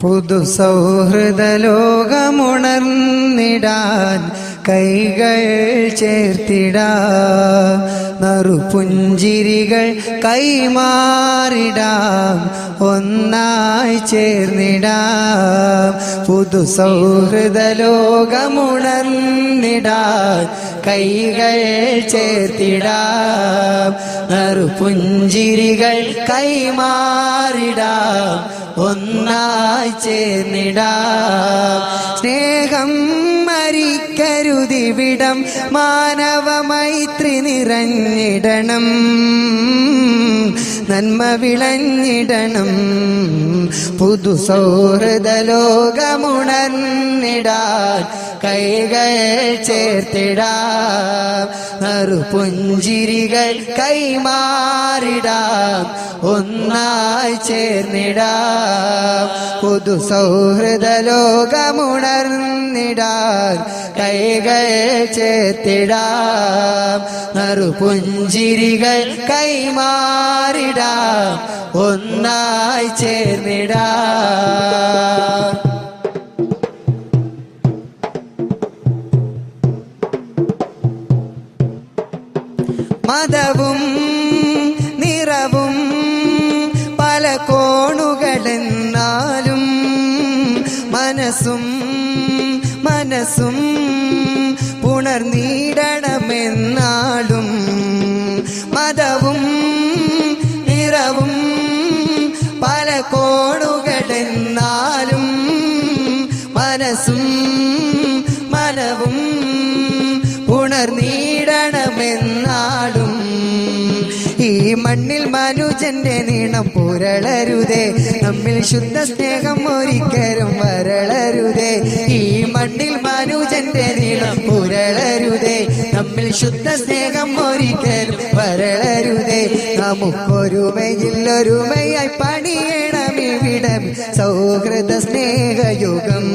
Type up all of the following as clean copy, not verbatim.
പുതു സൗഹൃദ ലോകമുണർന്നിടാൻ കൈകൾ ചേർത്തിടാം, നറുപുഞ്ചിരികൾ കൈമാറിടാം, ഒന്നായി ചേർന്നിടാം. പുതു സൗഹൃദ ലോകമുണർന്നിടാൻ കൈകൾ ചേർത്തിടാം, നറുപുഞ്ചിരികൾ കൈമാറിടാം, ഒന്നായി ചേർന്നിടാം. സ്നേഹം മരിക്കരുതിവിടം, മാനവ മൈത്രി നിറഞ്ഞിടണം, നന്മ വിളഞ്ഞിടണം. പുതു സൗഹൃദ ലോകമുണർന്നിടാൻ കൈകൾ ചേർത്തിടാം, നറുപുഞ്ചിരികൾ കൈമാറിടാം, ഒന്നായി ചേർന്നിടാം. പുതു സൗഹൃദ ലോകമുണർന്നിടാൻ കൈകൾ ചേർത്തിടാം, നറുപുഞ്ചിരികൾ കൈമാറിടാം, ഒന്നായി ചേർന്നിടാം. മതവും നിറവും പല കോണുകളെന്നാലും, മനസ്സും മനസ്സും പുണർന്നിടണമെന്നാലും. മതവും നിറവും പല കോണുകളെന്നാലും, മനസ്സും മനവും പുണർന്നിടണമെന്നാലും. ഈ മണ്ണിൽ മനുജന്റെ നീണം പുരളരുതേ, നമ്മിൽ ശുദ്ധ സ്നേഹം ഒരിക്കലും വരളരുതേ. ഈ മണ്ണിൽ മനുജന്റെ നീണം പുരളരുതേ, നമ്മിൽ ശുദ്ധ സ്നേഹം ഒരിക്കലും വരളരുതേ. നമുക്കൊരുമയിൽ ഒരുമയായി പണിയണമിവിടം സൗഹൃദ സ്നേഹയുഗം.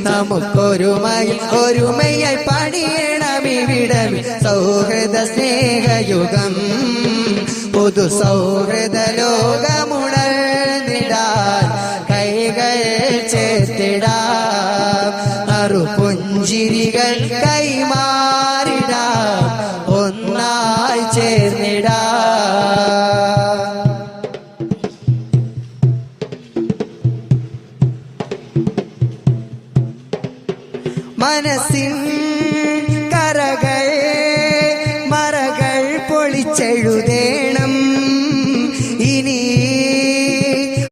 നമുക്കൊരുമയിൽ ഒരുമയായി പണിയണമിവിടം സൗഹൃദ സ്നേഹയുഗം. പുതു സൗഹൃദ ലോകമുണർന്നിടാൻ കൈകൾ ചേർത്തിടാം, നറുപുഞ്ചിരികൾ കൈമാറിടാം, ഒന്നായി ചേർന്നിടാം. മനസ്സിൻ